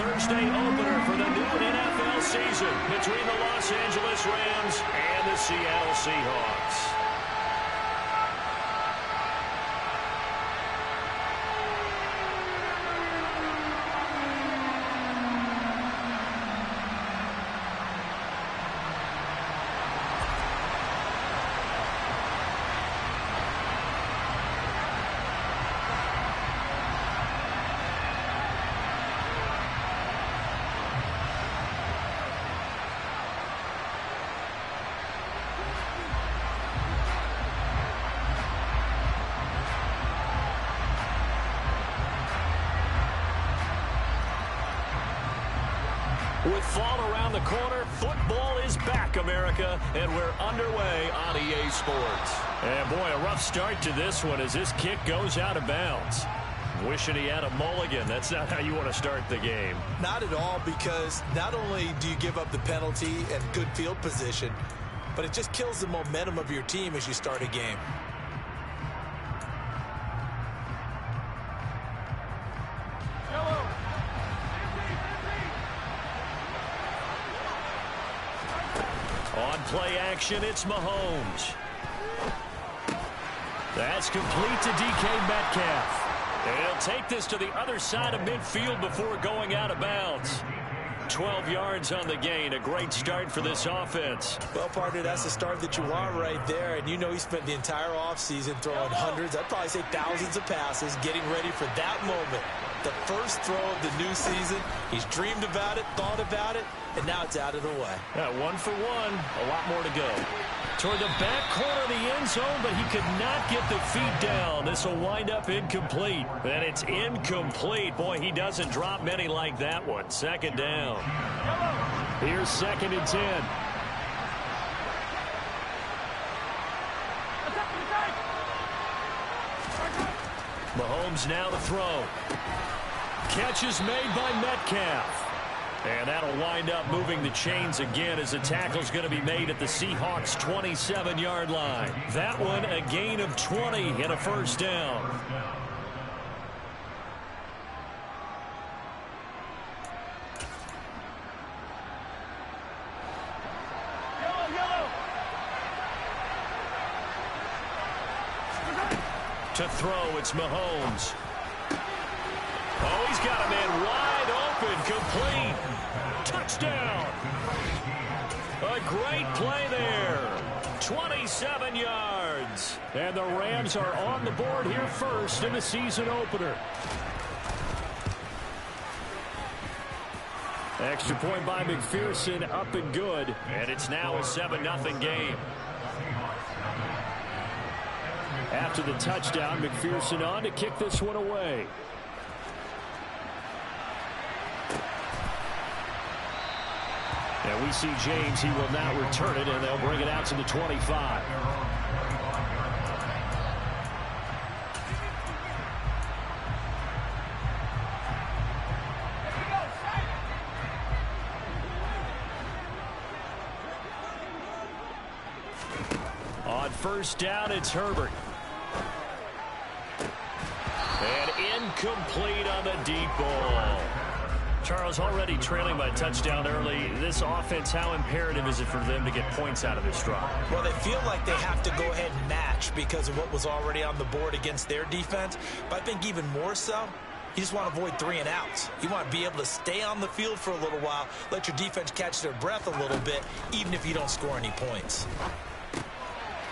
Thursday opener for the new NFL season between the Los Angeles Rams and the Seattle Seahawks. With fall around the corner, football is back, America, and we're underway on EA Sports. And boy, a rough start to this one as this kick goes out of bounds. Wishing he had a mulligan. That's not how you want to start the game. Not at all, because not only do you give up the penalty and good field position, but it just kills the momentum of your team as you start a game. On play action, it's Mahomes. That's complete to DK Metcalf. And he'll take this to the other side of midfield before going out of bounds. 12 yards on the gain. A great start for this offense. Well, partner, that's the start that you want right there. And you know he spent the entire offseason throwing hundreds, I'd probably say thousands of passes, getting ready for that moment. The first throw of the new season. He's dreamed about it, thought about it, and now it's out of the way. 1 for 1. A lot more to go. Toward the back corner of the end zone, but he could not get the feet down. This will wind up incomplete. And it's incomplete. Boy, he doesn't drop many like that one. Second down. Here's 2nd and 10. Mahomes now to throw. Catch is made by Metcalf. And that'll wind up moving the chains again as the tackle's going to be made at the Seahawks' 27-yard line. That one a gain of 20 and a first down. To throw, it's Mahomes. Oh, he's got a man wide open, complete. Touchdown. A great play there. 27 yards. And the Rams are on the board here first in the season opener. Extra point by McPherson, up and good. And it's now a 7-0 game. After the touchdown, McPherson on to kick this one away. And we see James. He will now return it, and they'll bring it out to the 25. On first down, it's Herbert. And incomplete on the deep ball. Charles, already trailing by a touchdown early. This offense, how imperative is it for them to get points out of this drive? Well, they feel like they have to go ahead and match because of what was already on the board against their defense. But I think even more so, you just want to avoid 3 and outs. You want to be able to stay on the field for a little while, let your defense catch their breath a little bit, even if you don't score any points.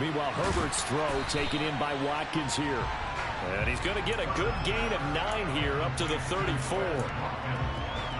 Meanwhile, Herbert's throw taken in by Watkins here. And he's going to get a good gain of 9 here up to the 34.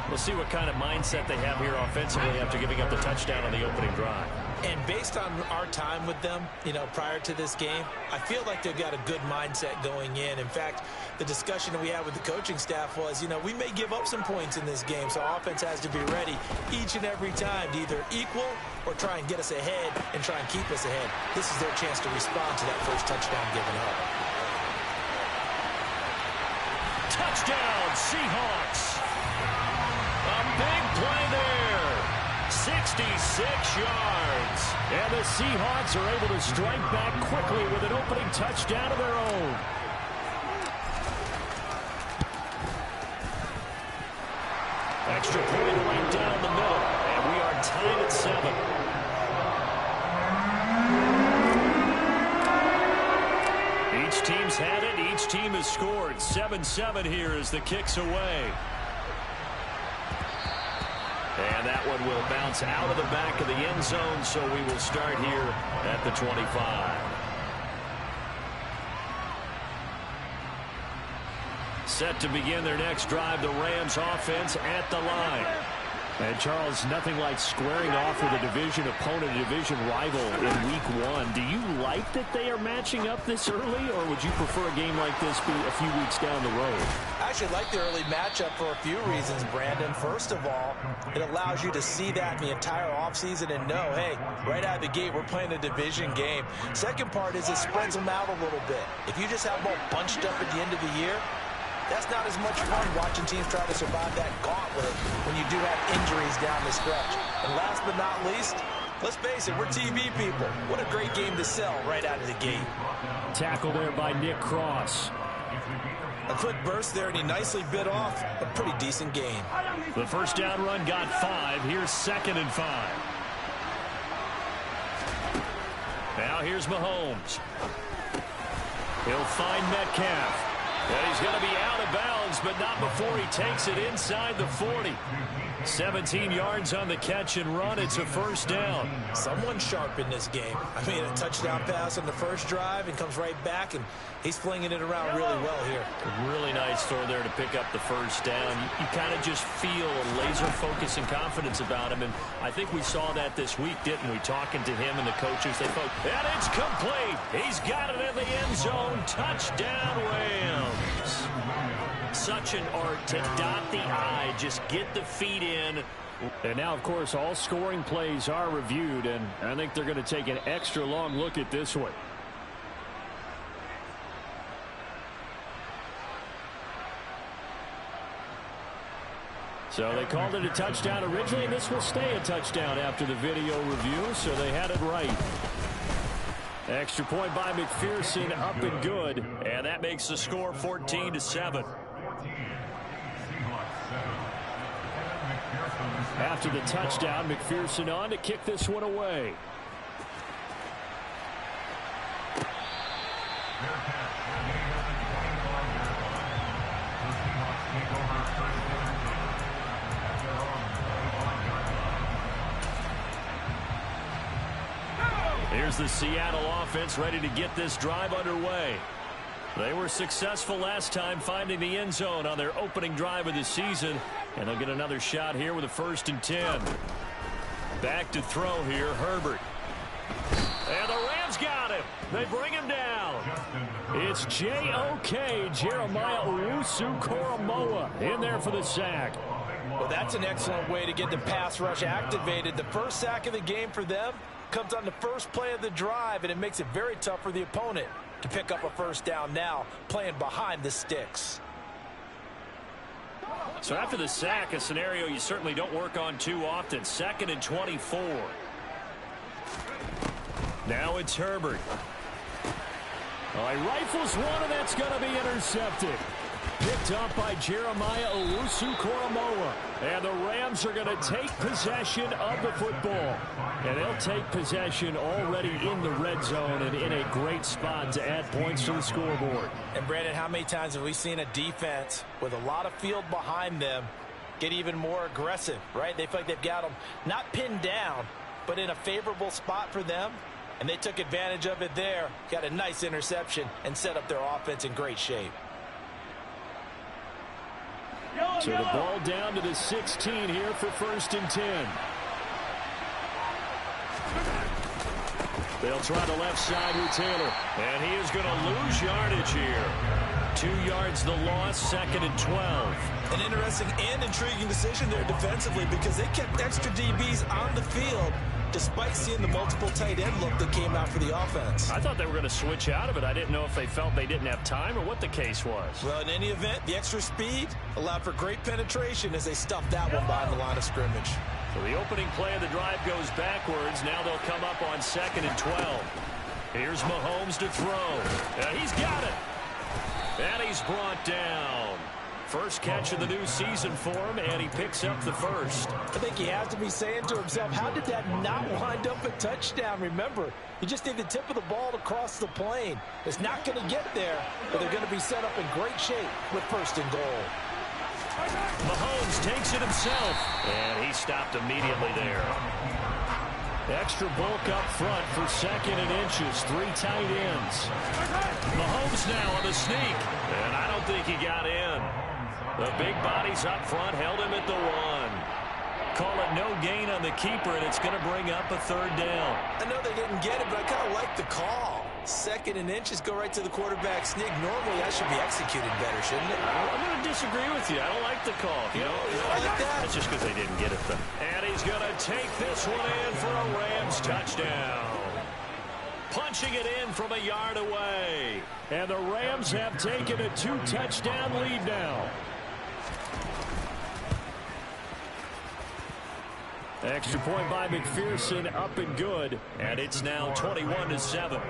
We'll see what kind of mindset they have here offensively after giving up the touchdown on the opening drive. And based on our time with them, prior to this game, I feel like they've got a good mindset going in. In fact, the discussion that we had with the coaching staff was, we may give up some points in this game, so offense has to be ready each and every time to either equal or try and get us ahead and try and keep us ahead. This is their chance to respond to that first touchdown given up. Touchdown, Seahawks. A big play there. 66 yards. And the Seahawks are able to strike back quickly with an opening touchdown of their own. Extra point right down the middle, and we are tied at 7. Each team's had it. Each team has scored. 7-7 here as the kick's away. And that one will bounce out of the back of the end zone, so we will start here at the 25. Set to begin their next drive, the Rams offense at the line. And, Charles, nothing like squaring off with a division opponent, a division rival in Week 1. Do you like that they are matching up this early, or would you prefer a game like this be a few weeks down the road? I actually like the early matchup for a few reasons, Brandon. First of all, it allows you to see that in the entire offseason and know, hey, right out of the gate, we're playing a division game. Second part is it spreads them out a little bit. If you just have them all bunched up at the end of the year, that's not as much fun watching teams try to survive that gauntlet when you do have injuries down the stretch. And last but not least, let's face it, we're TV people. What a great game to sell right out of the gate. Tackle there by Nick Cross. A quick burst there, and he nicely bit off a pretty decent gain. The first down run got 5. Here's 2nd and 5. Now here's Mahomes. He'll find Metcalf. And he's going to be out of bounds, but not before he takes it inside the 40. 17 yards on the catch and run. It's a first down. Someone sharp in this game. I mean, a touchdown pass on the first drive and comes right back, and he's flinging it around really well here. Really nice throw there to pick up the first down. You kind of just feel a laser focus and confidence about him, and I think we saw that this week, didn't we? Talking to him and the coaches, they thought, and it's complete. He's got it in the end zone. Touchdown, Rams. Such an art to dot the I, just get the feet in. And now, of course, all scoring plays are reviewed, and I think they're going to take an extra long look at this one. So they called it a touchdown originally, and this will stay a touchdown after the video review, so they had it right. Extra point by McPherson, up and good, and that makes the score 14-7. After the touchdown, McPherson on to kick this one away. Here's the Seattle offense ready to get this drive underway. They were successful last time finding the end zone on their opening drive of the season, and they'll get another shot here with a 1st and 10. Back to throw here, Herbert. And the Rams got him. They bring him down. It's J.O.K. Jeremiah Owusu-Koramoah in there for the sack. Well, that's an excellent way to get the pass rush activated. The first sack of the game for them comes on the first play of the drive, and it makes it very tough for the opponent to pick up a first down now, playing behind the sticks. So after the sack, a scenario you certainly don't work on too often. 2nd and 24. Now it's Herbert. He rifles one, and that's going to be intercepted. Picked up by Jeremiah Owusu-Koramoah. And the Rams are going to take possession of the football. And they'll take possession already in the red zone and in a great spot to add points to the scoreboard. And, Brandon, how many times have we seen a defense with a lot of field behind them get even more aggressive, right? They feel like they've got them not pinned down, but in a favorable spot for them. And they took advantage of it there, got a nice interception, and set up their offense in great shape. So the ball down to the 16 here for 1st and 10. They'll try the left side with Taylor. And he is going to lose yardage here. 2 yards the loss, 2nd and 12. An interesting and intriguing decision there defensively, because they kept extra DBs on the field despite seeing the multiple tight end look that came out for the offense. I thought they were going to switch out of it. I didn't know if they felt they didn't have time or what the case was. Well, in any event, the extra speed allowed for great penetration as they stuffed that one behind the line of scrimmage. So the opening play of the drive goes backwards. Now they'll come up on 2nd and 12. Here's Mahomes to throw. And he's got it. And he's brought down. First catch of the new season for him, and he picks up the first. I think he has to be saying to himself, how did that not wind up a touchdown? Remember, you just need the tip of the ball to cross the plane. It's not going to get there, but they're going to be set up in great shape with first and goal. Mahomes takes it himself, and he stopped immediately there. Extra bulk up front for 2nd and inches. 3 tight ends. Mahomes now on the sneak, and I don't think he got in. The big bodies up front held him at the 1. Call it no gain on the keeper, and it's going to bring up a 3rd down. I know they didn't get it, but I kind of like the call. 2nd and inches, go right to the quarterback sneak. Normally, that should be executed better, shouldn't it? I'm going to disagree with you. I don't like the call. You don't like that? That's just because they didn't get it, though. And he's going to take this one in for a Rams touchdown. Punching it in from a yard away. And the Rams have taken a 2-touchdown lead now. Extra point by McPherson, up and good. And it's now 21-7.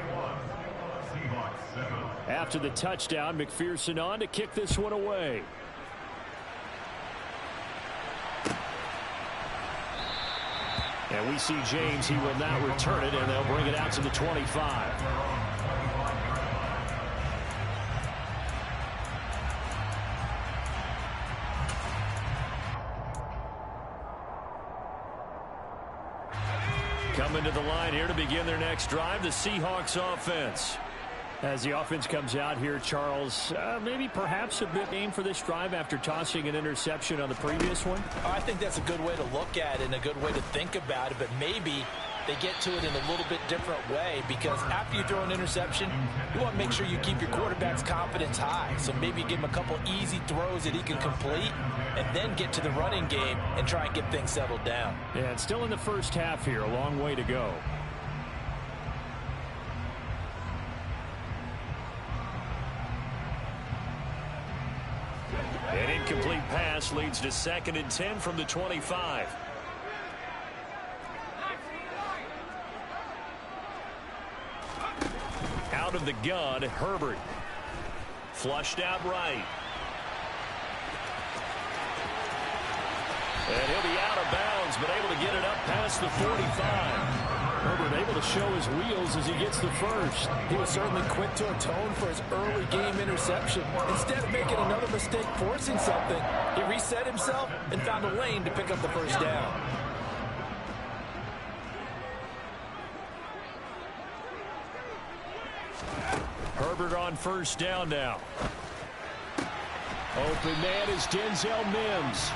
After the touchdown, McPherson on to kick this one away. And we see James. He will not return it, and they'll bring it out to the 25. Coming to the line here to begin their next drive, the Seahawks offense. As the offense comes out here, Charles, maybe perhaps a bit game for this drive after tossing an interception on the previous one? I think that's a good way to look at it and a good way to think about it, but maybe they get to it in a little bit different way, because after you throw an interception, you want to make sure you keep your quarterback's confidence high. So maybe give him a couple easy throws that he can complete and then get to the running game and try and get things settled down. Yeah, it's still in the first half here. A long way to go. An incomplete pass leads to 2nd and 10 from the 25. Out of the gun, Herbert. Flushed out right. And he'll be out of bounds, but able to get it up past the 45. Herbert able to show his wheels as he gets the first. He was certainly quick to atone for his early game interception. Instead of making another mistake forcing something, he reset himself and found a lane to pick up the first down. Herbert on first down now. Open man is Denzel Mims.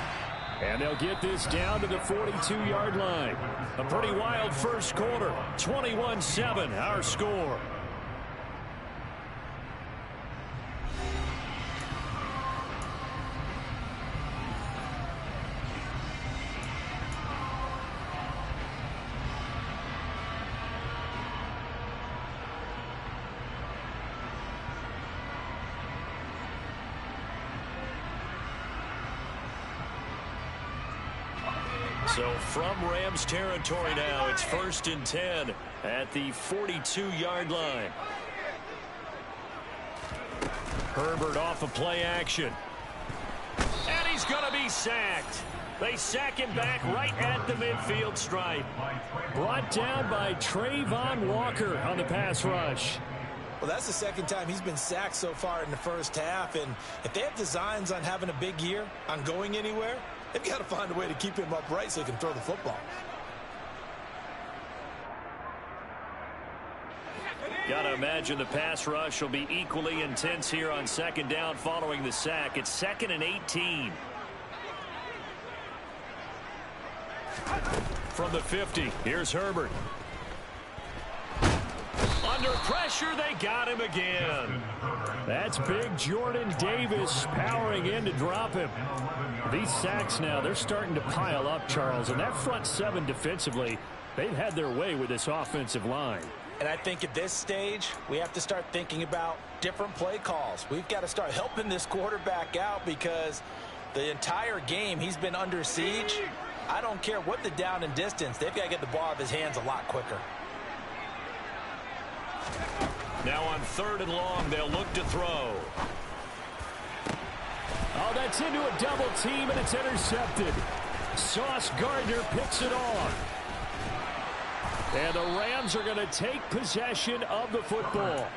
And they'll get this down to the 42-yard line. A pretty wild first quarter. 21-7, our score. So from Rams territory now, it's 1st and 10 at the 42-yard line. Herbert off of play action. And he's going to be sacked. They sack him back right at the midfield stripe. Brought down by Trayvon Walker on the pass rush. Well, that's the 2nd time he's been sacked so far in the first half. And if they have designs on having a big year, on going anywhere, they've got to find a way to keep him upright so he can throw the football. Got to imagine the pass rush will be equally intense here on 2nd down following the sack. It's 2nd and 18. From the 50, here's Herbert. Under pressure, they got him again. That's big Jordan Davis powering in to drop him. These sacks now, they're starting to pile up, Charles. And that front 7 defensively, they've had their way with this offensive line. And I think at this stage, we have to start thinking about different play calls. We've got to start helping this quarterback out because the entire game he's been under siege. I don't care what the down and distance. They've got to get the ball out of his hands a lot quicker. Now on 3rd and long, they'll look to throw. Oh, that's into a double team, and it's intercepted. Sauce Gardner picks it off. And the Rams are going to take possession of the football.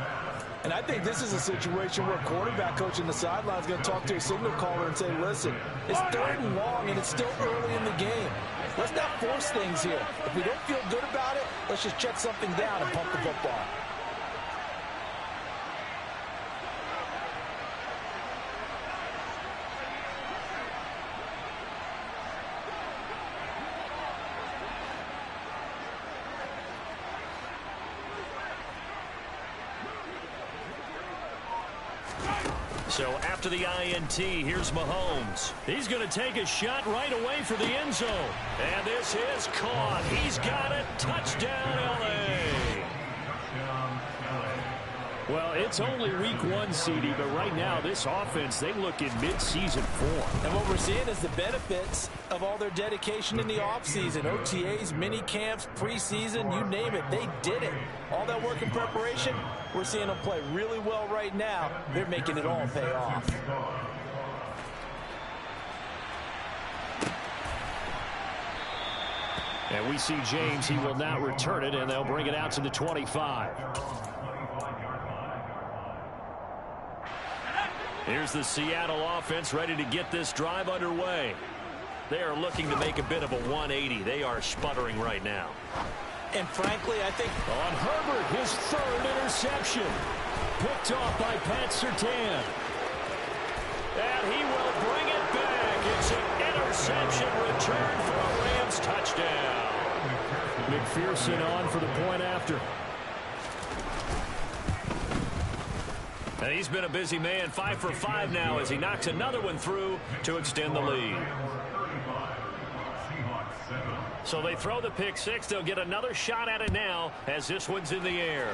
And I think this is a situation where quarterback coach in the sideline is going to talk to a signal caller and say, listen, it's 3rd and long, and it's still early in the game. Let's not force things here. If we don't feel good about it, let's just check something down and pump the football. So after the INT, here's Mahomes. He's going to take a shot right away for the end zone. And this is caught. He's got it. Touchdown, L.A. Well, it's only week 1, CD, but right now this offense, they look in mid-season form. And what we're seeing is the benefits of all their dedication in the offseason. OTAs, mini camps, preseason, you name it, they did it. All that work in preparation, we're seeing them play really well right now. They're making it all pay off. And we see James, he will not return it, and they'll bring it out to the 25. Here's the Seattle offense ready to get this drive underway. They are looking to make a bit of a 180. They are sputtering right now. And frankly, I think on Herbert, his 3rd interception. Picked off by Pat Surtain. And he will bring it back. It's an interception return for a Rams touchdown. McPherson on for the point after. And he's been a busy man, 5 for 5 now as he knocks another one through to extend the lead. So they throw the pick 6. They'll get another shot at it now as this one's in the air.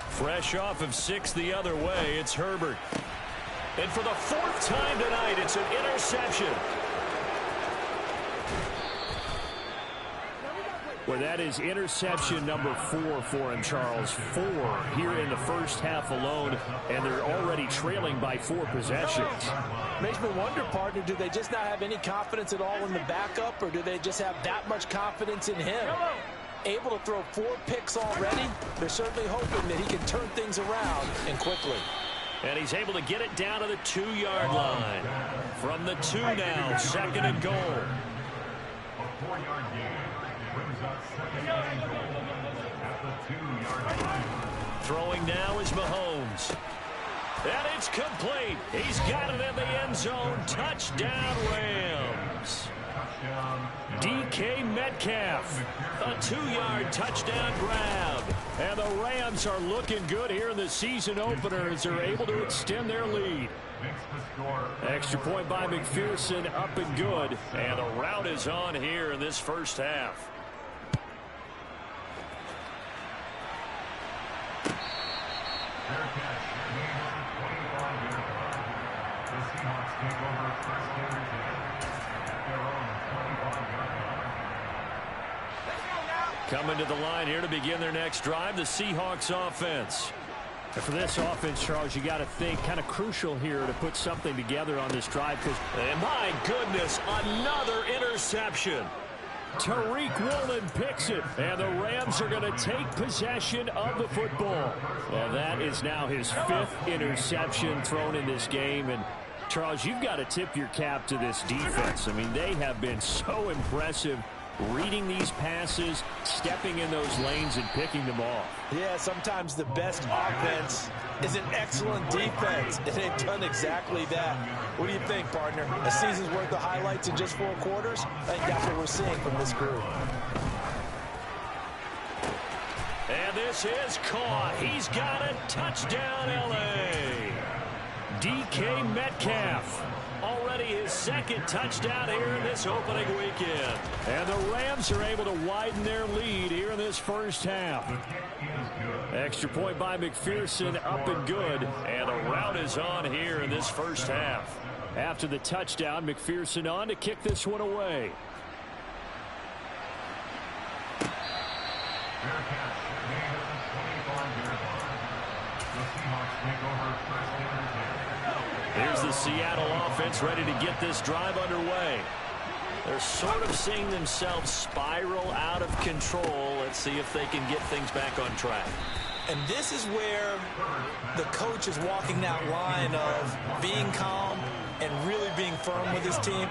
Fresh off of 6 the other way, it's Herbert. And for the 4th time tonight, it's an interception. Well, that is interception number 4 for him, Charles. 4 here in the first half alone, and they're already trailing by 4 possessions. Makes me wonder, partner, do they just not have any confidence at all in the backup, or do they just have that much confidence in him? Able to throw 4 picks already, they're certainly hoping that he can turn things around and quickly. And he's able to get it down to the 2-yard line. From the 2 now, 2nd and goal. Throwing now is Mahomes. And it's complete. He's got it in the end zone. Touchdown, Rams. DK Metcalf, a 2-yard touchdown grab. And the Rams are looking good here in the season opener as they're able to extend their lead. Extra point by McPherson, up and good. And the route is on here in this first half. Coming to the line here to begin their next drive, the Seahawks offense. And for this offense, Charles, you got to think kind of crucial here to put something together on this drive. And my goodness, another interception. Tariq Woolen picks it, and the Rams are going to take possession of the football. Well, that is now his 5th interception thrown in this game. And Charles, you've got to tip your cap to this defense. I mean, they have been so impressive reading these passes, stepping in those lanes, and picking them off. Yeah, sometimes the best offense is an excellent defense, and they've done exactly that. What do you think, partner? A season's worth of highlights in just 4 quarters? I think that's what we're seeing from this group. And this is caught. He's got it. Touchdown, L.A. DK Metcalf. Already his second touchdown here in this opening weekend. And the Rams are able to widen their lead here in this first half. Extra point by McPherson, up and good. And the rout is on here in this first half. After the touchdown, McPherson on to kick this one away. Here's the Seattle offense ready to get this drive underway. They're sort of seeing themselves spiral out of control. Let's see if they can get things back on track. And this is where the coach is walking that line of being calm and really being firm with his team.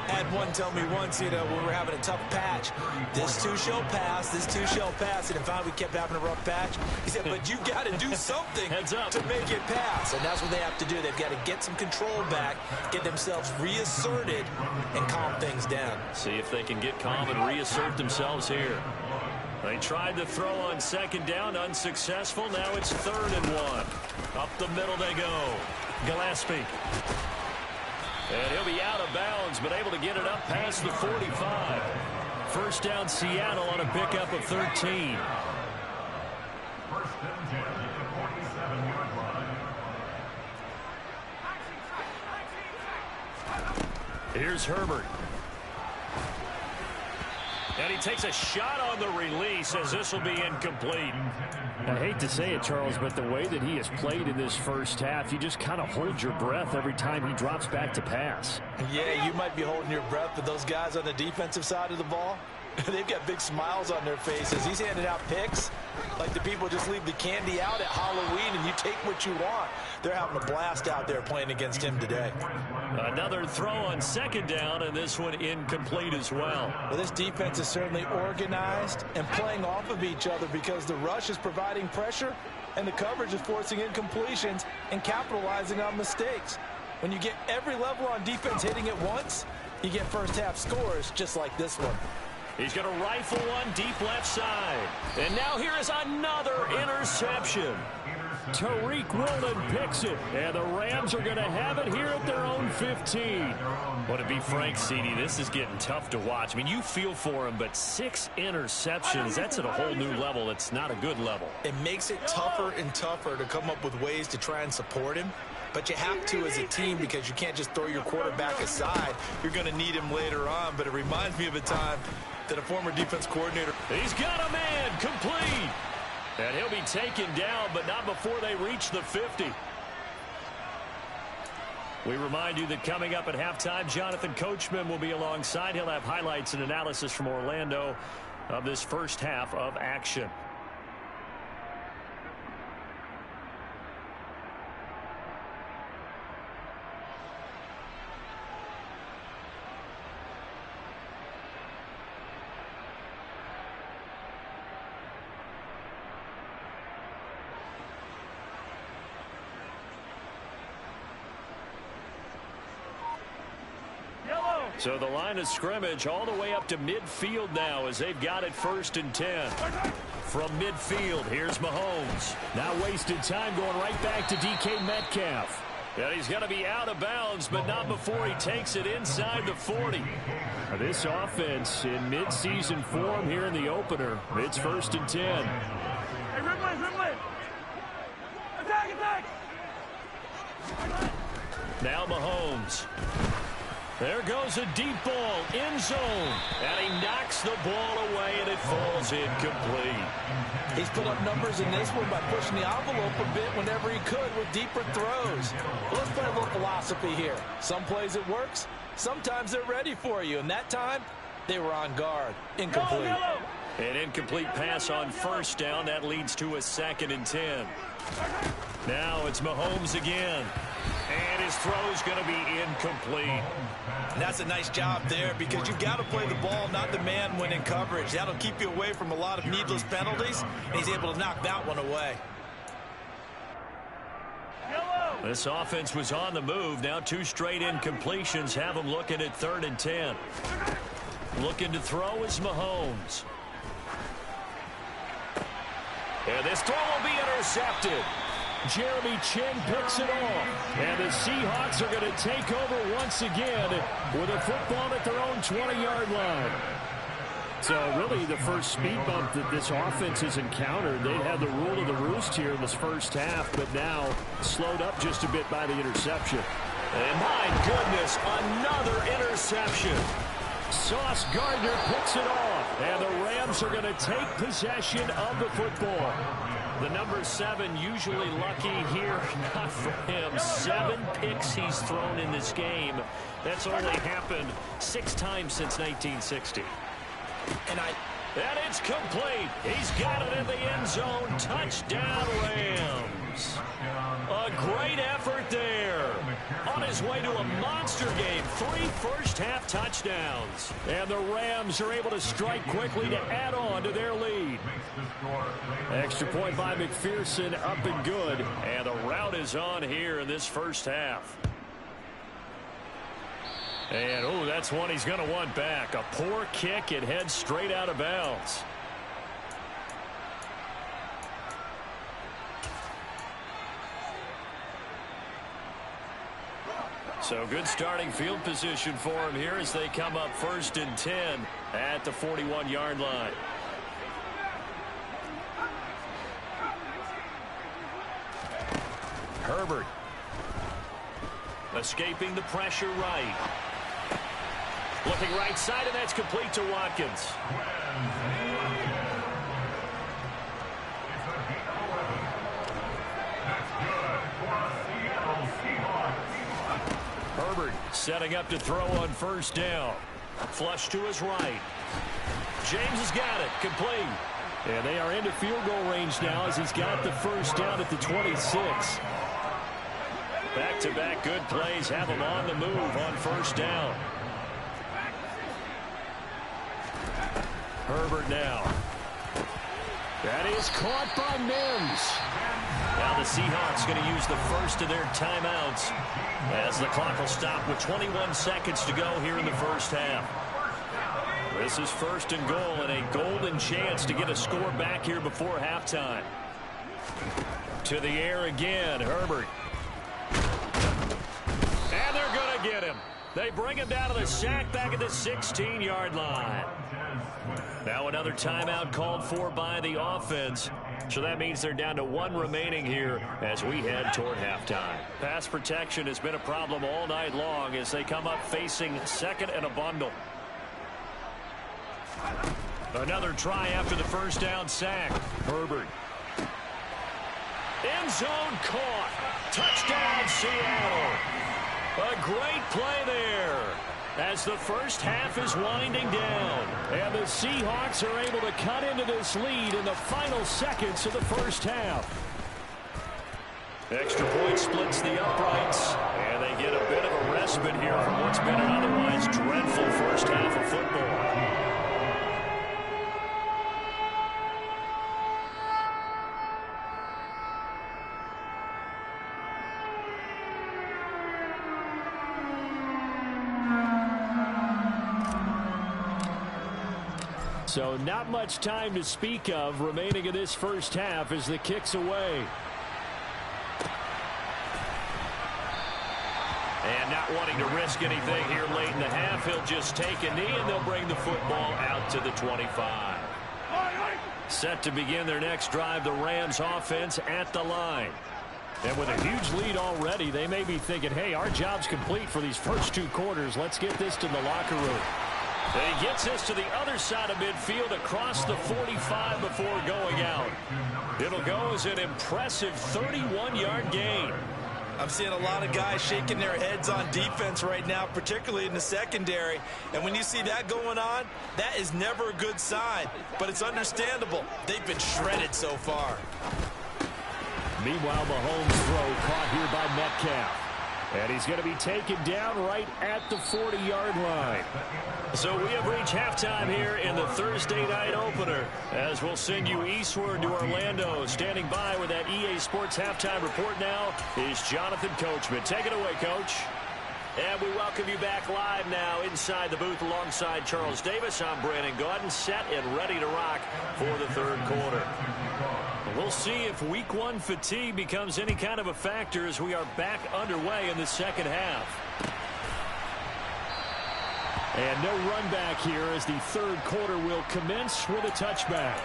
I had one tell me once, when we were having a tough patch, this too shall pass, this too shall pass. And in fact, we kept having a rough patch. He said, but you got to do something to make it pass. And that's what they have to do. They've got to get some control back, get themselves reasserted, and calm things down. See if they can get calm and reassert themselves here. They tried to throw on second down, unsuccessful. Now it's 3rd and 1. Up the middle they go. Gillespie. And he'll be out of bounds, but able to get it up past the 45. First down, Seattle on a pickup of 13. First and 10 at the 47-yard line. Here's Herbert. And he takes a shot on the release as this will be incomplete. I hate to say it, Charles, but the way that he has played in this first half, you just kind of hold your breath every time he drops back to pass. Yeah, you might be holding your breath, but those guys on the defensive side of the ball, they've got big smiles on their faces. He's handing out picks like the people just leave the candy out at Halloween and you take what you want. They're having a blast out there playing against him today. Another throw on second down, and this one incomplete as well. Well, this defense is certainly organized and playing off of each other because the rush is providing pressure and the coverage is forcing incompletions and capitalizing on mistakes. When you get every level on defense hitting at once, you get first half scores just like this one. He's going to rifle one deep left side. And now here is another interception. Tariq Woolen picks it, and the Rams are going to have it here at their own 15. Well, to be frank, CD, this is getting tough to watch. I mean, you feel for him, but 6 interceptions, that's at a whole new level. It's not a good level. It makes it tougher and tougher to come up with ways to try and support him. But you have to as a team because you can't just throw your quarterback aside. You're going to need him later on. But it reminds me of a time that a former defense coordinator. He's got a man complete. And he'll be taken down, but not before they reach the 50. We remind you that coming up at halftime, Jonathan Coachman will be alongside. He'll have highlights and analysis from Orlando of this first half of action. So the line of scrimmage all the way up to midfield now as they've got it 1st and 10. From midfield, here's Mahomes. Now wasted time going right back to DK Metcalf. And he's going to be out of bounds, but not before he takes it inside the 40. This offense in midseason form here in the opener. It's 1st and 10. Hey, Ridley! Attack! Now Mahomes. There goes a deep ball, end zone, and he knocks the ball away, and it falls incomplete. He's put up numbers in this one by pushing the envelope a bit whenever he could with deeper throws. Well, let's play a little philosophy here. Some plays it works, sometimes they're ready for you, and that time they were on guard. Incomplete. An incomplete pass on first down. That leads to a 2nd and 10. Now it's Mahomes again. And his throw is going to be incomplete. And that's a nice job there because you've got to play the ball, not the man when in coverage. That'll keep you away from a lot of needless penalties, and he's able to knock that one away. This offense was on the move. Now 2 straight incompletions have them looking at 3rd and 10. Looking to throw is Mahomes. And this throw will be intercepted. Jeremy Chinn picks it off. And the Seahawks are going to take over once again with a football at their own 20-yard line. So really the first speed bump that this offense has encountered, they had the rule of the roost here in this first half, but now slowed up just a bit by the interception. And my goodness, another interception. Sauce Gardner picks it off, and the Rams are going to take possession of the football. The number 7 usually lucky here, not for him. 7 picks he's thrown in this game. That's only happened 6 times since 1960. And it's complete. He's got it in the end zone. Touchdown, Rams. A great effort there. On his way to a monster game. 3 first-half touchdowns. And the Rams are able to strike quickly to add on to their lead. Extra point by McPherson, up and good. And the route is on here in this first half. And, oh, that's one he's going to want back. A poor kick. It heads straight out of bounds. So good starting field position for him here as they come up 1st and 10 at the 41-yard line. Herbert. Escaping the pressure right. Looking right side, and that's complete to Watkins. Herbert setting up to throw on 1st down. Flush to his right. James has got it. Complete. And they are into field goal range now as he's got the 1st down at the 26. Back-to-back good plays have him on the move on 1st down. Herbert now. That is caught by Mims. Now the Seahawks going to use the first of their timeouts as the clock will stop with 21 seconds to go here in the first half. This is 1st and goal and a golden chance to get a score back here before halftime. To the air again, Herbert. And they're going to get him. They bring him down to the sack back at the 16-yard line. Now another timeout called for by the offense. So that means they're down to 1 remaining here as we head toward halftime. Pass protection has been a problem all night long as they come up facing 2nd and a bundle. Another try after the 1st down sack. Herbert. End zone caught. Touchdown, Seattle. A great play there as the first half is winding down. And the Seahawks are able to cut into this lead in the final seconds of the first half. Extra point splits the uprights, and they get a bit of a respite here from what's been an otherwise dreadful first half of football. So not much time to speak of remaining in this first half as the kick's away. And not wanting to risk anything here late in the half, he'll just take a knee and they'll bring the football out to the 25. Set to begin their next drive, the Rams offense at the line. And with a huge lead already, they may be thinking, hey, our job's complete for these first 2 quarters. Let's get this to the locker room. And he gets this to the other side of midfield across the 45 before going out. It'll go as an impressive 31-yard gain. I'm seeing a lot of guys shaking their heads on defense right now, particularly in the secondary. And when you see that going on, that is never a good sign. But it's understandable. They've been shredded so far. Meanwhile, Mahomes' throw caught here by Metcalf. And he's going to be taken down right at the 40-yard line. So we have reached halftime here in the Thursday night opener as we'll send you eastward to Orlando. Standing by with that EA Sports halftime report now is Jonathan Coachman. Take it away, Coach. And we welcome you back live now inside the booth alongside Charles Davis. I'm Brandon Gaudin, set and ready to rock for the third quarter. We'll see if week one fatigue becomes any kind of a factor as we are back underway in the second half. And no run back here as the third quarter will commence with a touchback.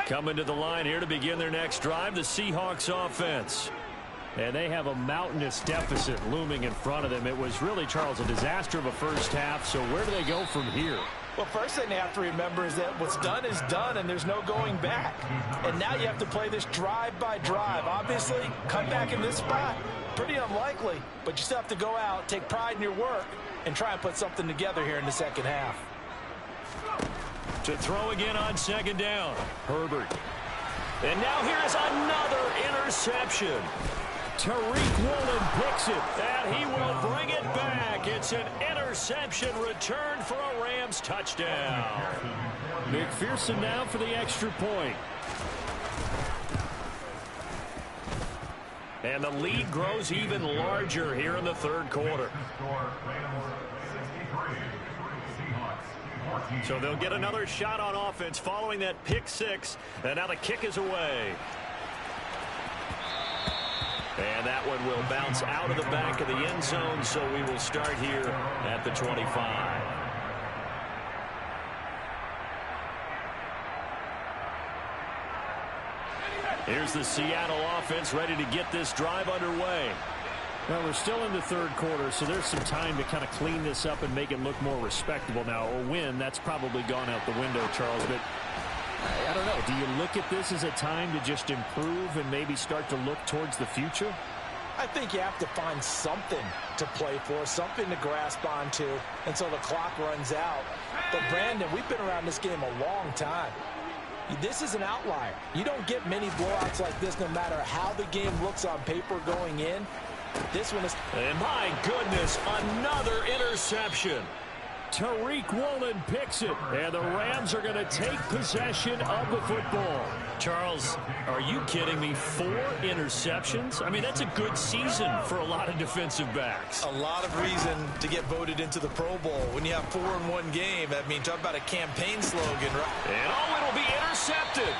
Coming to the line here to begin their next drive, the Seahawks offense. And they have a mountainous deficit looming in front of them. It was really, Charles, a disaster of a first half. So where do they go from here? Well, first thing they have to remember is that what's done is done, and there's no going back. And now you have to play this drive by drive. Obviously, come back in this spot, pretty unlikely. But you still have to go out, take pride in your work, and try and put something together here in the second half. To throw again on second down, Herbert. And now here's another interception. Tariq Woolen picks it, and he will bring it back. It's an interception return for a Rams touchdown. McPherson now for the extra point. And the lead grows even larger here in the third quarter. So they'll get another shot on offense following that pick six. And now the kick is away. And that one will bounce out of the back of the end zone. So we will start here at the 25. Here's the Seattle offense ready to get this drive underway. Well, we're still in the third quarter, so there's some time to kind of clean this up and make it look more respectable. Now, a win, that's probably gone out the window, Charles, but I don't know. Do you look at this as a time to just improve and maybe start to look towards the future? I think you have to find something to play for, something to grasp onto until the clock runs out. But, Brandon, we've been around this game a long time. This is an outlier. You don't get many blowouts like this no matter how the game looks on paper going in. This one is... And my goodness, another interception. Tariq Woolen picks it, and the Rams are going to take possession of the football. Charles, are you kidding me? 4 interceptions? I mean, that's a good season for a lot of defensive backs. A lot of reason to get voted into the Pro Bowl. When you have 4 in one game, I mean, talk about a campaign slogan, right? And it'll be intercepted.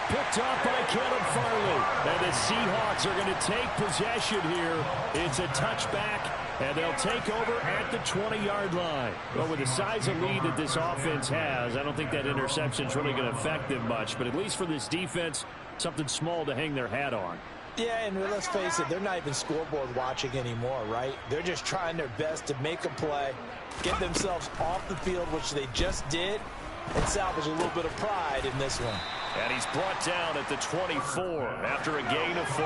Picked off by Caleb Farley. And the Seahawks are going to take possession here. It's a touchback, and they'll take over at the 20-yard line. Well, with the size of lead that this offense has, I don't think that interception is really going to affect them much. But at least for this defense, something small to hang their hat on. Yeah, and let's face it, they're not even scoreboard watching anymore, right? They're just trying their best to make a play, get themselves off the field, which they just did, and salvage a little bit of pride in this one. And he's brought down at the 24 after a gain of 4.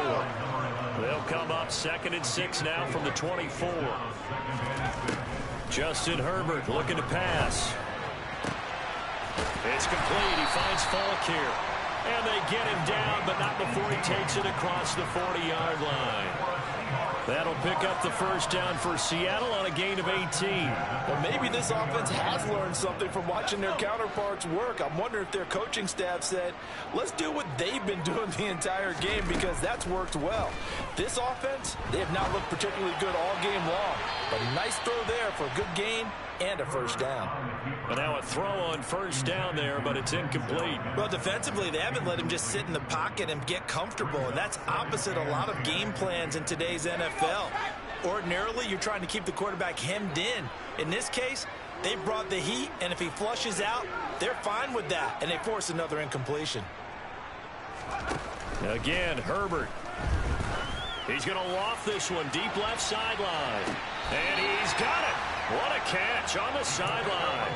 They'll come up 2nd and 6 now from the 24. Justin Herbert looking to pass. It's complete. He finds Falk here. And they get him down, but not before he takes it across the 40-yard line. That'll pick up the first down for Seattle on a gain of 18. Well, maybe this offense has learned something from watching their counterparts work. I'm wondering if their coaching staff said, let's do what they've been doing the entire game, because that's worked well. This offense, they have not looked particularly good all game long. But a nice throw there for a good gain and a first down. But now a throw on first down there, but it's incomplete. Well, defensively, they haven't let him just sit in the pocket and get comfortable, and that's opposite a lot of game plans in today's NFL. Ordinarily, you're trying to keep the quarterback hemmed in. In this case, they brought the heat, and if he flushes out, they're fine with that, and they force another incompletion. Again, Herbert. He's going to loft this one deep left sideline. And he's got it. What a catch on the sideline.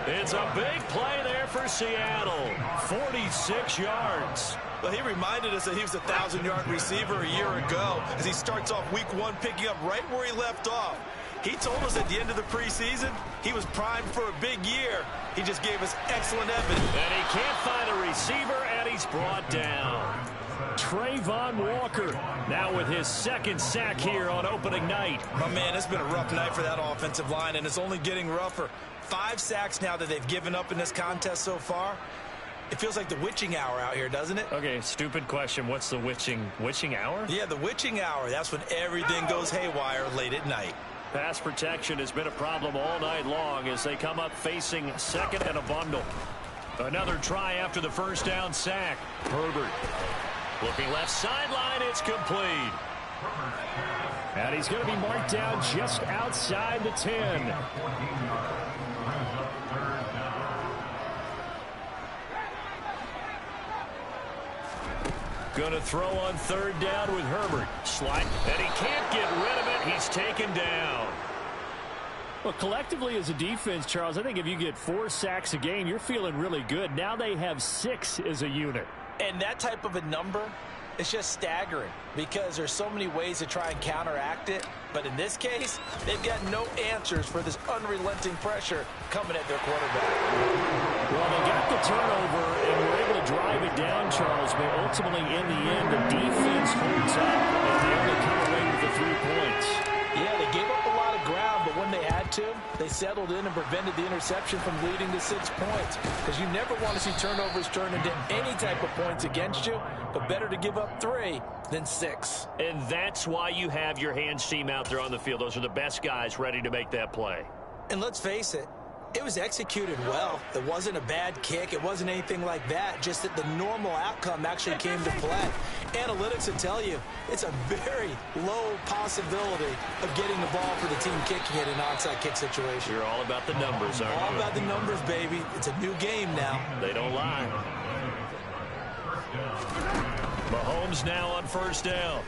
It's a big play there for Seattle. 46 yards. Well, he reminded us that he was a 1,000-yard receiver a year ago as he starts off week 1 picking up right where he left off. He told us at the end of the preseason he was primed for a big year. He just gave us excellent evidence. And he can't find a receiver, and he's brought down. Travon Walker, now with his second sack here on opening night. My man, it's been a rough night for that offensive line, and it's only getting rougher. 5 sacks now that they've given up in this contest so far. It feels like the witching hour out here, doesn't it? Okay, stupid question. What's the witching hour? Yeah, the witching hour. That's when everything goes haywire late at night. Pass protection has been a problem all night long as they come up facing second and a bundle. Another try after the first down sack. Herbert looking left sideline. It's complete. And he's going to be marked down just outside the 10. Going to throw on third down with Herbert. Slide, and he can't get rid of it. He's taken down. Well, collectively as a defense, Charles, I think if you get 4 sacks a game, you're feeling really good. Now they have 6 as a unit. And that type of a number, it's just staggering because there's so many ways to try and counteract it. But in this case, they've got no answers for this unrelenting pressure coming at their quarterback. Well, they got the turnover and were able to drive it down, Charles, but ultimately in the end, the defense holds up and they only come away with the 3 points. Yeah, they gave up a lot of ground, but when they had to, they settled in and prevented the interception from leading to 6 points. Because you never want to see turnovers turn into any type of points against you, but better to give up 3 than 6. And that's why you have your hands team out there on the field. Those are the best guys ready to make that play. And let's face it, it was executed well. It wasn't a bad kick. It wasn't anything like that. Just that the normal outcome actually came to play. Analytics will tell you it's a very low possibility of getting the ball for the team kicking it in an onside kick situation. You're all about the numbers, aren't you? All about the numbers, baby. It's a new game now. They don't lie. Mahomes now on first down.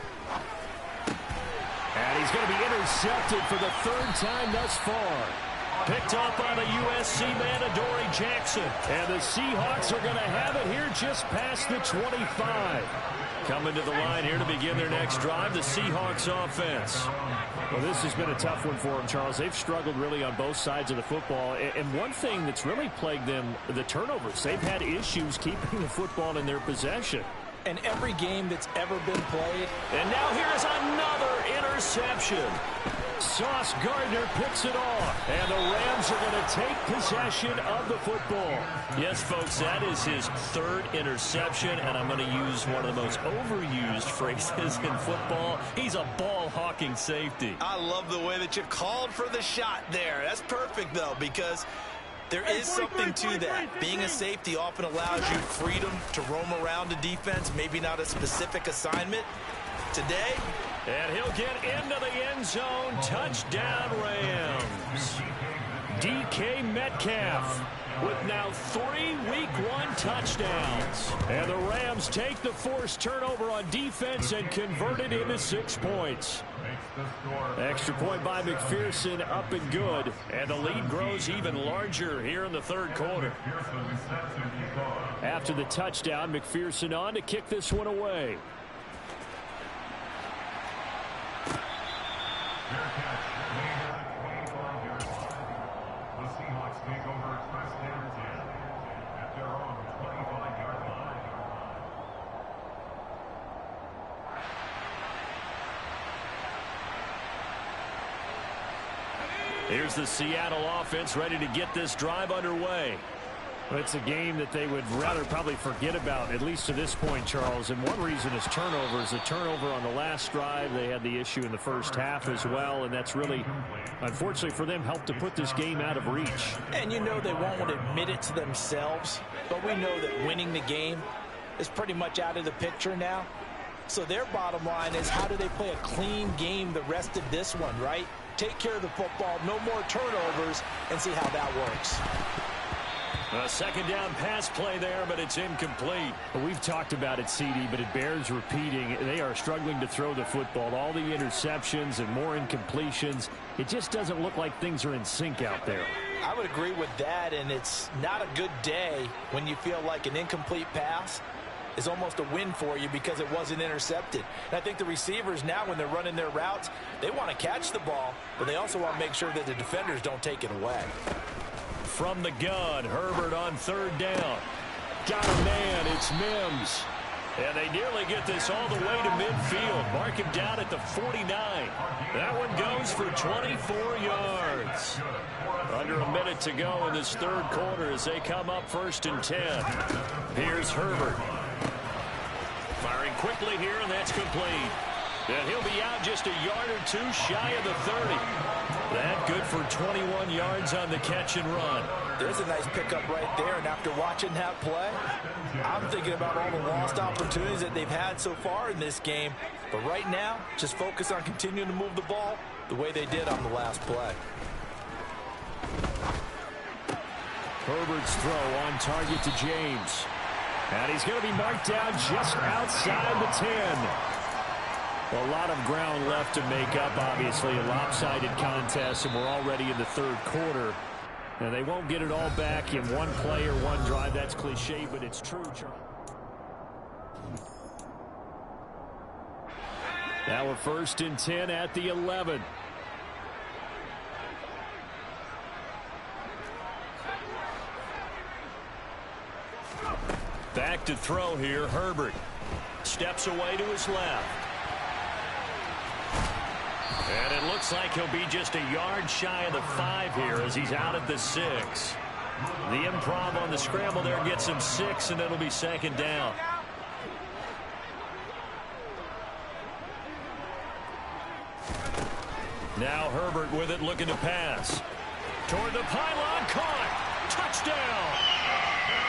And he's going to be intercepted for the 3rd time thus far. Picked up by the USC man, Adoree Jackson. And the Seahawks are going to have it here just past the 25. Coming to the line here to begin their next drive, the Seahawks offense. Well, this has been a tough one for them, Charles. They've struggled really on both sides of the football. And one thing that's really plagued them, the turnovers. They've had issues keeping the football in their possession. And every game that's ever been played. And now here's another interception. Sauce Gardner picks it off. And the Rams are going to take possession of the football. Yes, folks, that is his 3rd interception. And I'm going to use one of the most overused phrases in football. He's a ball-hawking safety. I love the way that you called for the shot there. That's perfect, though, because there is something to that. Being a safety often allows you freedom to roam around the defense, maybe not a specific assignment. Today, and he'll get into the end zone. Touchdown, Rams. DK Metcalf with now 3 Week 1 touchdowns. And the Rams take the forced turnover on defense and convert it into 6 points. Extra point by McPherson, up and good. And the lead grows even larger here in the 3rd quarter. After the touchdown, McPherson on to kick this one away. The Seahawks take over first and 10 at their own 25-yard line. Here's the Seattle offense ready to get this drive underway. It's a game that they would rather probably forget about, at least to this point, Charles. And one reason is turnovers. A turnover on the last drive. They had the issue in the first half as well, and that's really, unfortunately for them, helped to put this game out of reach. And you know they won't admit it to themselves, but we know that winning the game is pretty much out of the picture now. So their bottom line is, how do they play a clean game the rest of this one, right? Take care of the football, no more turnovers, and see how that works. A second down pass play there, but it's incomplete. Well, we've talked about it, CD, but it bears repeating. They are struggling to throw the football. All the interceptions and more incompletions. It just doesn't look like things are in sync out there. I would agree with that, and it's not a good day when you feel like an incomplete pass is almost a win for you because it wasn't intercepted. And I think the receivers now, when they're running their routes, they want to catch the ball, but they also want to make sure that the defenders don't take it away. From the gun, Herbert on third down. Got a man, it's Mims. And they nearly get this all the way to midfield. Mark him down at the 49. That one goes for 24 yards. Under a minute to go in this third quarter as they come up 1st and 10. Here's Herbert. Firing quickly here, and that's complete. And he'll be out just a yard or two shy of the 30. That good for 21 yards on the catch and run. There's a nice pickup right there, and after watching that play, I'm thinking about all the lost opportunities that they've had so far in this game. But right now, just focus on continuing to move the ball the way they did on the last play. Herbert's throw on target to James. And he's going to be marked down just outside the 10. A lot of ground left to make up, obviously. A lopsided contest, and we're already in the third quarter. And they won't get it all back in one play or one drive. That's cliche, but it's true, Charlie. Now we're 1st and 10 at the 11. Back to throw here, Herbert. Steps away to his left. And it looks like he'll be just a yard shy of the 5 here as he's out at the 6. The improv on the scramble there gets him 6, and it'll be 2nd down. Now Herbert with it, looking to pass. Toward the pylon, caught. Touchdown.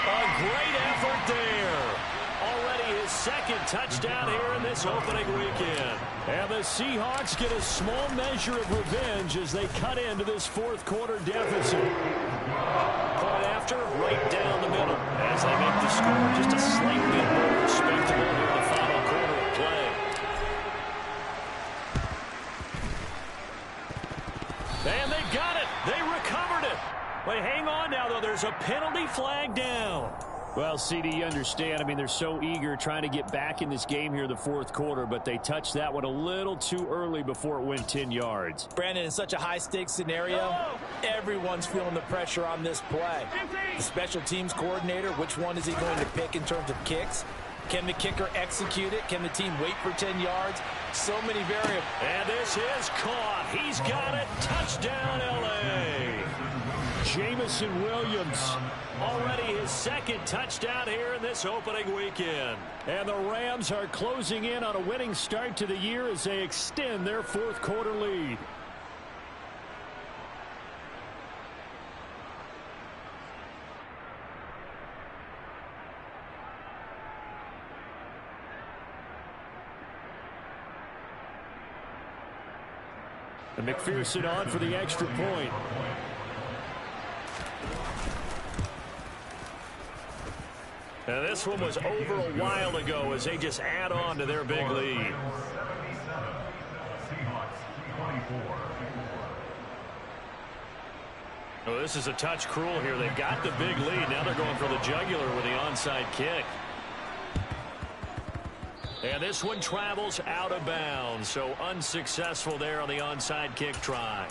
A great effort there. Already his 2nd touchdown here in this opening weekend. And the Seahawks get a small measure of revenge as they cut into this 4th quarter deficit. Point after, right down the middle as they make the score just a slightly more respectable here in the final quarter of play. And they've got it. They recovered it. But hang on now, though. There's a penalty flag down. Well, CD, you understand. I mean, they're so eager trying to get back in this game here in the 4th quarter, but they touched that one a little too early before it went 10 yards. Brandon, in such a high-stakes scenario, everyone's feeling the pressure on this play. The special teams coordinator, which one is he going to pick in terms of kicks? Can the kicker execute it? Can the team wait for 10 yards? So many variables. And this is caught. He's got it. Touchdown, L.A. Jameson Williams. Already his 2nd touchdown here in this opening weekend. And the Rams are closing in on a winning start to the year as they extend their 4th quarter lead. And McPherson on for the extra point. Now this one was over a while ago as they just add on to their big lead. Oh, this is a touch cruel here. They've got the big lead. Now they're going for the jugular with the onside kick. And this one travels out of bounds, so unsuccessful there on the onside kick try.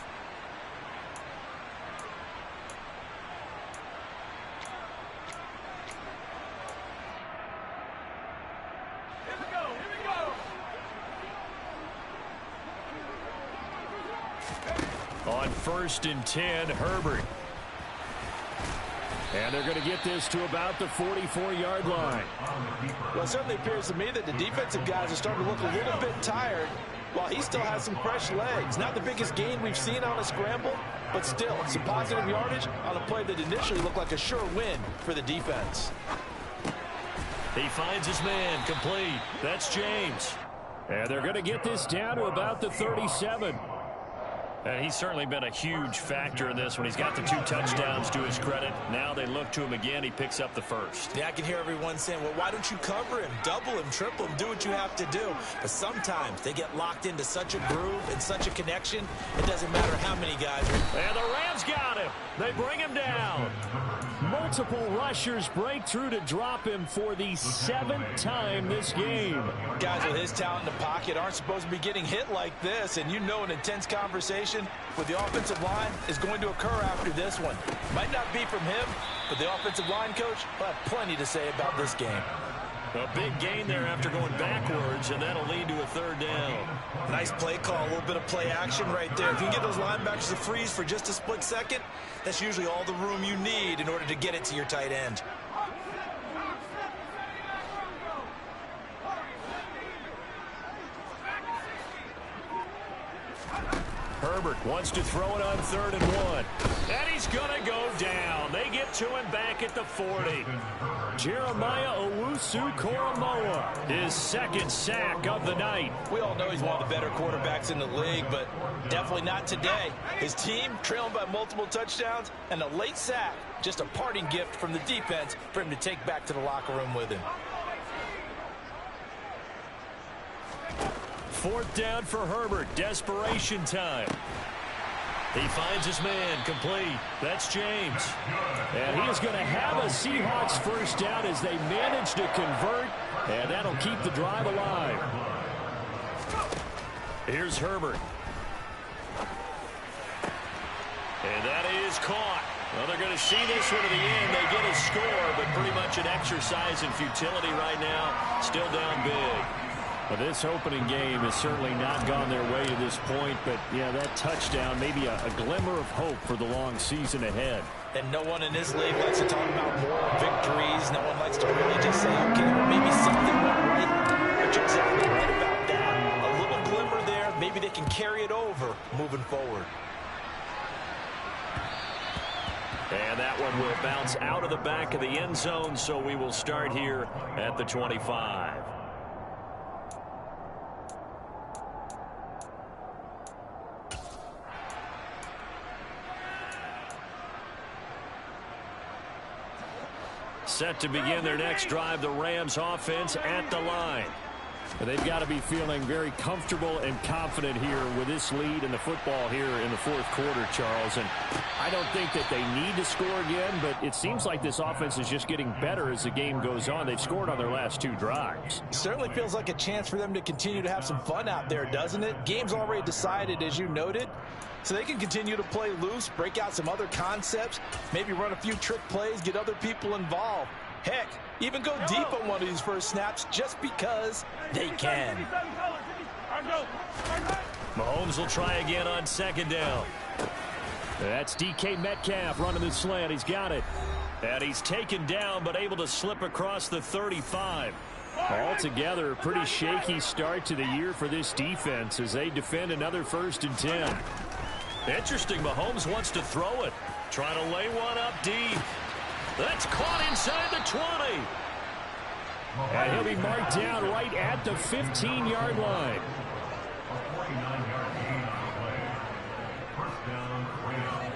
On 1st and 10, Herbert. And they're going to get this to about the 44-yard line. Well, it certainly appears to me that the defensive guys are starting to look a little bit tired while he still has some fresh legs. Not the biggest gain we've seen on a scramble, but still some positive yardage on a play that initially looked like a sure win for the defense. He finds his man, complete. That's James. And they're going to get this down to about the 37. And he's certainly been a huge factor in this one. He's got the 2 touchdowns to his credit. Now they look to him again. He picks up the 1st. Yeah, I can hear everyone saying, well, why don't you cover him, double him, triple him, do what you have to do. But sometimes they get locked into such a groove and such a connection, it doesn't matter how many guys are. And the Rams got him. They bring him down. Multiple rushers break through to drop him for the 7th time this game. Guys with his talent in the pocket aren't supposed to be getting hit like this, and you know an intense conversation with the offensive line is going to occur after this one. Might not be from him, but the offensive line coach will have plenty to say about this game. A big gain there after going backwards, and that'll lead to a third down. Nice play call, a little bit of play action right there. If you can get those linebackers to freeze for just a split second, that's usually all the room you need in order to get it to your tight end. Herbert wants to throw it on 3rd and 1. And he's going to go down. They get to him back at the 40. Jeremiah Owusu-Koramoah, his 2nd sack of the night. We all know he's one of the better quarterbacks in the league, but definitely not today. His team trailing by multiple touchdowns and a late sack, just a parting gift from the defense for him to take back to the locker room with him. 4th down for Herbert. Desperation time. He finds his man. Complete. That's James. And he is going to have a Seahawks first down as they manage to convert, and that'll keep the drive alive. Here's Herbert. And that is caught. Well, they're going to see this one to the end. They get a score, but pretty much an exercise in futility right now. Still down big. Well, this opening game has certainly not gone their way to this point, but, yeah, that touchdown, maybe a glimmer of hope for the long season ahead. And no one in this league likes to talk about moral victories. No one likes to really just say, okay, well, maybe something went right. But you're exactly right about that. A little glimmer there. Maybe they can carry it over moving forward. And that one will bounce out of the back of the end zone, so we will start here at the 25. Set to begin their next drive, the Rams offense at the line. They've got to be feeling very comfortable and confident here with this lead in the football here in the 4th quarter, Charles. And I don't think that they need to score again, but it seems like this offense is just getting better as the game goes on. They've scored on their last 2 drives. It certainly feels like a chance for them to continue to have some fun out there, doesn't it? Game's already decided, as you noted. So they can continue to play loose, break out some other concepts, maybe run a few trick plays, get other people involved. Heck, even go deep on one of these first snaps just because they can. Mahomes will try again on 2nd down. That's DK Metcalf running the slant. He's got it. And he's taken down but able to slip across the 35. Altogether, a pretty shaky start to the year for this defense as they defend another 1st and 10. Interesting, Mahomes wants to throw it. Trying to lay one up deep. That's caught inside the 20. And he'll be marked down right at the 15-yard line. A 49-yard gain on the play. 1st down, Rams.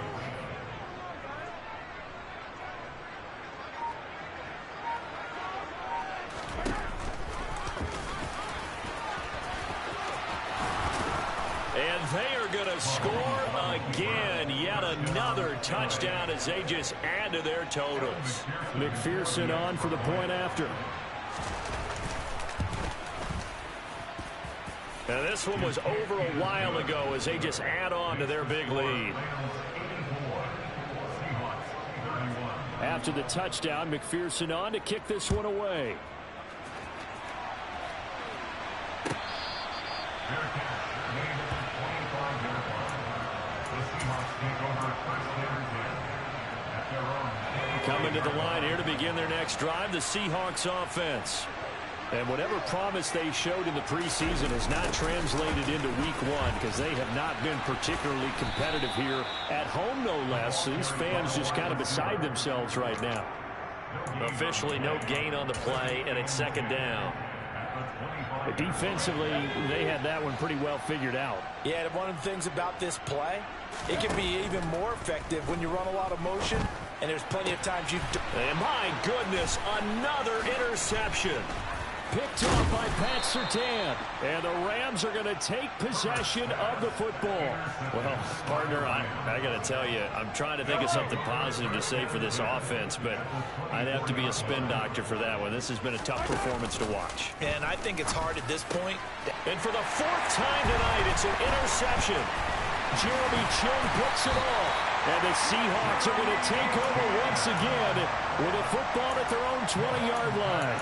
And they are going to score again. Yet another touchdown as they just add to their totals. McPherson on for the point after. Now this one was over a while ago as they just add on to their big lead. After the touchdown, McPherson on to kick this one away. Coming to the line here to begin their next drive, the Seahawks offense. And whatever promise they showed in the preseason has not translated into week 1 because they have not been particularly competitive here at home, no less. These fans just kind of beside themselves right now. Officially no gain on the play, and it's 2nd down. But defensively, they had that one pretty well figured out. Yeah, and one of the things about this play, it can be even more effective when you run a lot of motion, and there's plenty of times you... And my goodness, another interception. Picked off by Pat Surtain. And the Rams are going to take possession of the football. Well, partner, I got to tell you, I'm trying to think of something positive to say for this offense, but I'd have to be a spin doctor for that one. This has been a tough performance to watch. And I think it's hard at this point. And for the 4th time tonight, it's an interception. Jeremy Chinn puts it off. And the Seahawks are going to take over once again with a football at their own 20-yard line.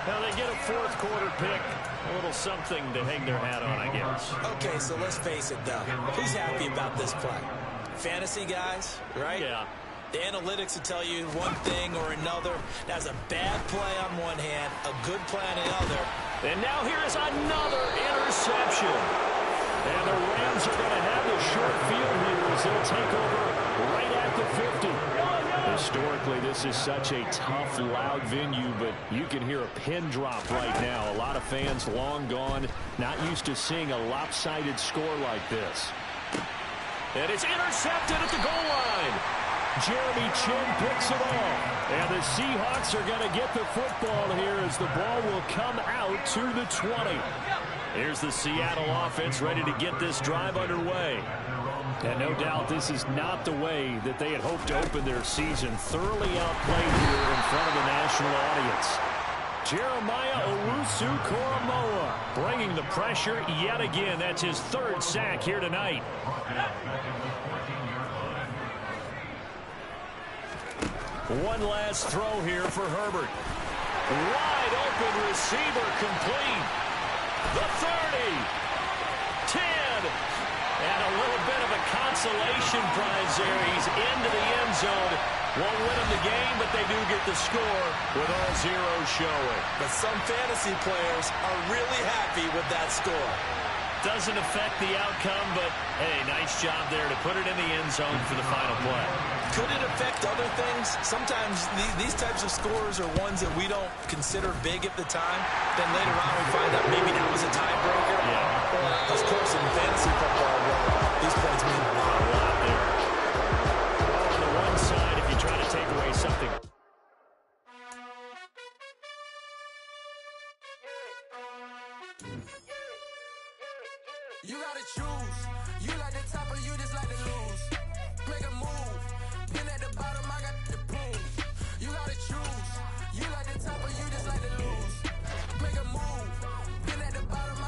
Now they get a fourth quarter pick. A little something to hang their hat on, I guess. Okay, so let's face it, though. Who's happy about this play? Fantasy guys, right? Yeah. The analytics will tell you one thing or another. That's a bad play on one hand, a good play on the other. And now here is another interception. And the Rams are going to have the short field here as they'll take over right at the 50. Historically, this is such a tough, loud venue, but you can hear a pin drop right now. A lot of fans long gone, not used to seeing a lopsided score like this. And it's intercepted at the goal line. Jeremy Chinn picks it off. And the Seahawks are going to get the football here as the ball will come out to the 20. Here's the Seattle offense ready to get this drive underway. And no doubt this is not the way that they had hoped to open their season. Thoroughly outplayed here in front of the national audience. Jeremiah Owusu-Koramoah bringing the pressure yet again. That's his third sack here tonight. One last throw here for Herbert. Wide open receiver complete. The 30. 10. And a little bit of a consolation prize there. He's into the end zone. Won't win them the game, but they do get the score with all zeros showing. But some fantasy players are really happy with that score. Doesn't affect the outcome, but, hey, nice job there to put it in the end zone for the final play. Could it affect other things? Sometimes these types of scores are ones that we don't consider big at the time. Then later on we find out maybe that was a tiebreaker. Yeah. Well, of course, in fantasy football, these points mean a lot. A lot there. On the one side, if you try to take away something. You gotta choose. You like the top or you just like to lose.